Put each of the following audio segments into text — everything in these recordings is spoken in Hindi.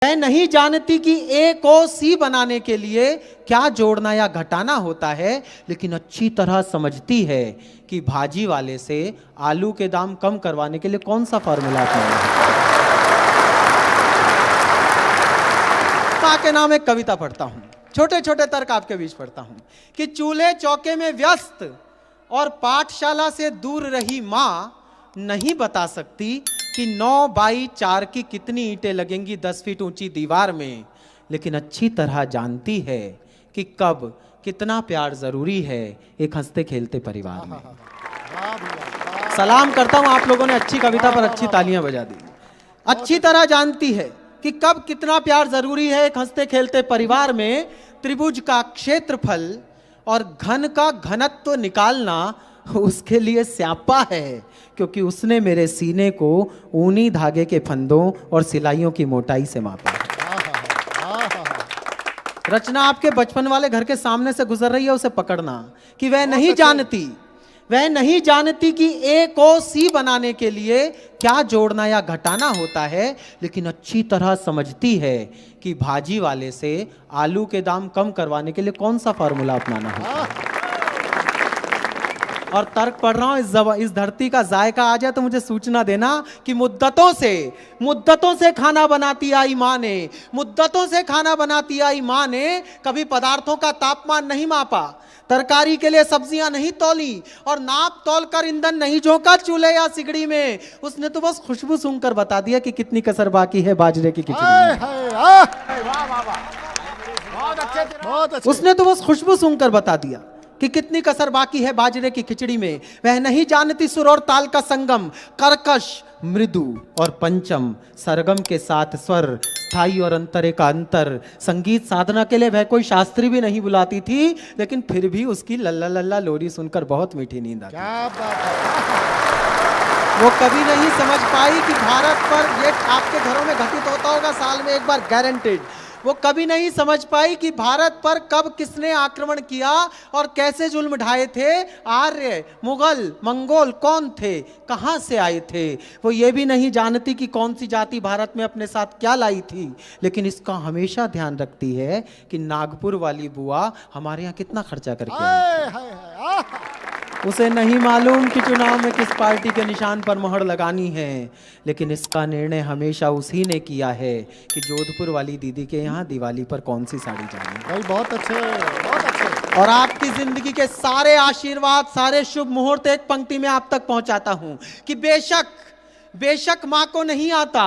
मैं नहीं जानती कि ए को सी बनाने के लिए क्या जोड़ना या घटाना होता है, लेकिन अच्छी तरह समझती है कि भाजी वाले से आलू के दाम कम करवाने के लिए कौन सा फॉर्मूला अपनाना है। मां के नाम एक कविता पढ़ता हूं, छोटे छोटे तर्क आपके बीच पढ़ता हूं कि चूल्हे चौके में व्यस्त और पाठशाला से दूर रही मां नहीं बता सकती कि 9x4 की कितनी ईंटें लगेंगी 10 फीट ऊंची दीवार में, लेकिन अच्छी तरह जानती है कि कब कितना प्यार जरूरी है एक हंसते खेलते परिवार में। सलाम करता हूं, आप लोगों ने अच्छी कविता पर अच्छी तालियां बजा दी। अच्छी तरह जानती है कि कब कितना प्यार जरूरी है एक हंसते खेलते परिवार में। त्रिभुज का क्षेत्रफल और घन का घनत्व निकालना उसके लिए स्यापा है, क्योंकि उसने मेरे सीने को ऊनी धागे के फंदों और सिलाइयों की मोटाई से मापा है। रचना आपके बचपन वाले घर के सामने से गुजर रही है, उसे पकड़ना कि वह नहीं जानती कि ए को सी बनाने के लिए क्या जोड़ना या घटाना होता है, लेकिन अच्छी तरह समझती है कि भाजी वाले से आलू के दाम कम करवाने के लिए कौन सा फॉर्मूला अपनाना होता है। और तर्क पढ़ रहा हूं, इस धरती का जायका आ जाए तो मुझे सूचना देना कि मुद्दतों से खाना बनाती आई मां ने, मुद्दतों से खाना बनाती आई मां ने कभी पदार्थों का तापमान नहीं मापा, तरकारी के लिए सब्जियां नहीं तौली और नाप तौल कर ईंधन नहीं झोंका चूल्हे या सिगड़ी में। उसने तो बस खुशबू सूंघकर बता दिया कि कितनी कसर बाकी है बाजरे की खिचड़ी में। उसने तो बस खुशबू सूंघकर बता दिया कि कितनी कसर बाकी है बाजरे की खिचड़ी में। वह नहीं जानती सुर और ताल का संगम, कर्कश मृदु और पंचम, सरगम के साथ स्वर, स्थाई और अंतरे का अंतर। संगीत साधना के लिए वह कोई शास्त्री भी नहीं बुलाती थी, लेकिन फिर भी उसकी लल्ला लल्ला लोरी सुनकर बहुत मीठी नींद आती। क्या बात है। वो कभी नहीं समझ पाई कि भारत पर, ये आपके घरों में घटित होता होगा साल में एक बार गारंटेड, वो कभी नहीं समझ पाई कि भारत पर कब किसने आक्रमण किया और कैसे जुल्म ढाए थे। आर्य, मुगल, मंगोल कौन थे, कहां से आए थे। वो ये भी नहीं जानती कि कौन सी जाति भारत में अपने साथ क्या लाई थी, लेकिन इसका हमेशा ध्यान रखती है कि नागपुर वाली बुआ हमारे यहाँ कितना खर्चा करके आई थी। उसे नहीं मालूम कि चुनाव में किस पार्टी के निशान पर मोहर लगानी है, लेकिन इसका निर्णय हमेशा उसी ने किया है कि जोधपुर वाली दीदी के यहाँ दिवाली पर कौन सी साड़ी जानी। भाई बहुत अच्छे, बहुत अच्छे। और आपकी जिंदगी के सारे आशीर्वाद, सारे शुभ मुहूर्त एक पंक्ति में आप तक पहुंचाता हूं कि बेशक माँ को नहीं आता,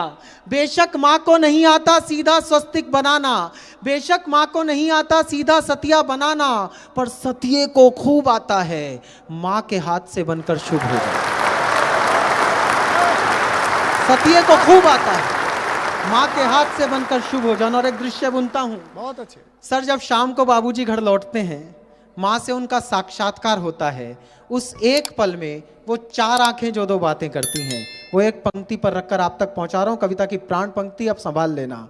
बेशक माँ को नहीं आता सीधा स्वस्तिक बनाना, बेशक माँ को नहीं आता सीधा सतिया बनाना, पर सतिये को खूब आता है माँ के हाथ से बनकर शुभ हो जाए। सतिये को खूब आता है माँ के हाथ से बनकर शुभ हो जाना। और एक दृश्य बुनता हूँ, बहुत अच्छे सर। जब शाम को बाबूजी घर लौटते हैं, माँ से उनका साक्षात्कार होता है। उस एक पल में वो चार आंखें जो दो बातें करती हैं, वो एक पंक्ति पर रखकर आप तक पहुंचा रहा हूं। कविता की प्राण पंक्ति अब संभाल लेना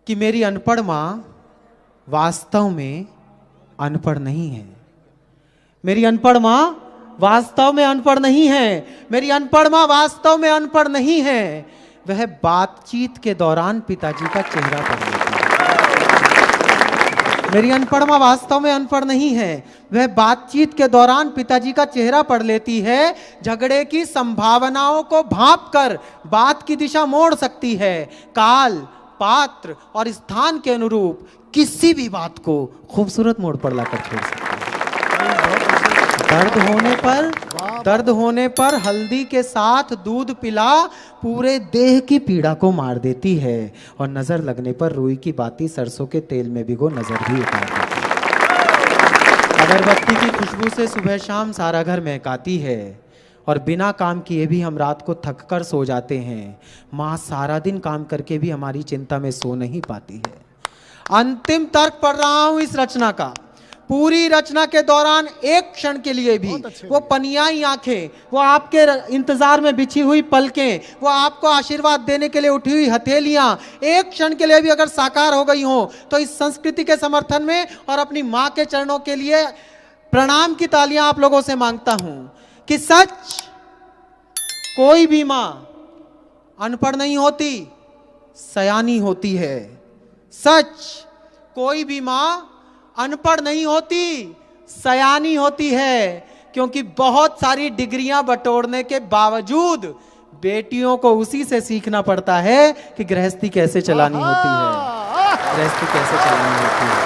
कि मेरी अनपढ़ माँ वास्तव में अनपढ़ नहीं है। मेरी अनपढ़ माँ वास्तव में अनपढ़ नहीं है। मेरी अनपढ़ माँ वास्तव में अनपढ़ नहीं है। वह बातचीत के दौरान पिताजी का चेहरा पढ़ लेती है। मेरी अनपढ़ माँ वास्तव में अनपढ़ नहीं है। वह बातचीत के दौरान पिताजी का चेहरा पढ़ लेती है। झगड़े की संभावनाओं को भांपकर बात की दिशा मोड़ सकती है। काल, पात्र और स्थान के अनुरूप किसी भी बात को खूबसूरत मोड़ पर लाकर छोड़ सकती है। दर्द होने पर हल्दी के साथ दूध पिला पूरे देह की पीड़ा को मार देती है। और नजर लगने पर रुई की बाती सरसों के तेल में भिगो नजर भी उतार देती है। अगरबत्ती की खुशबू से सुबह शाम सारा घर महकाती है। और बिना काम किए भी हम रात को थक कर सो जाते हैं। माँ सारा दिन काम करके भी हमारी चिंता में सो नहीं पाती है। अंतिम तर्क पढ़ रहा हूं इस रचना का। पूरी रचना के दौरान एक क्षण के लिए भी वो पनियाई आंखें, वो आपके इंतजार में बिछी हुई पलकें, वो आपको आशीर्वाद देने के लिए उठी हुई हथेलियां एक क्षण के लिए भी अगर साकार हो गई हो, तो इस संस्कृति के समर्थन में और अपनी मां के चरणों के लिए प्रणाम की तालियां आप लोगों से मांगता हूं कि सच कोई भी मां अनपढ़ नहीं होती, सयानी होती है। सच, कोई भी मां अनपढ़ नहीं होती, सयानी होती है, क्योंकि बहुत सारी डिग्रियां बटोरने के बावजूद बेटियों को उसी से सीखना पड़ता है कि गृहस्थी कैसे चलानी होती है, गृहस्थी कैसे चलानी होती है।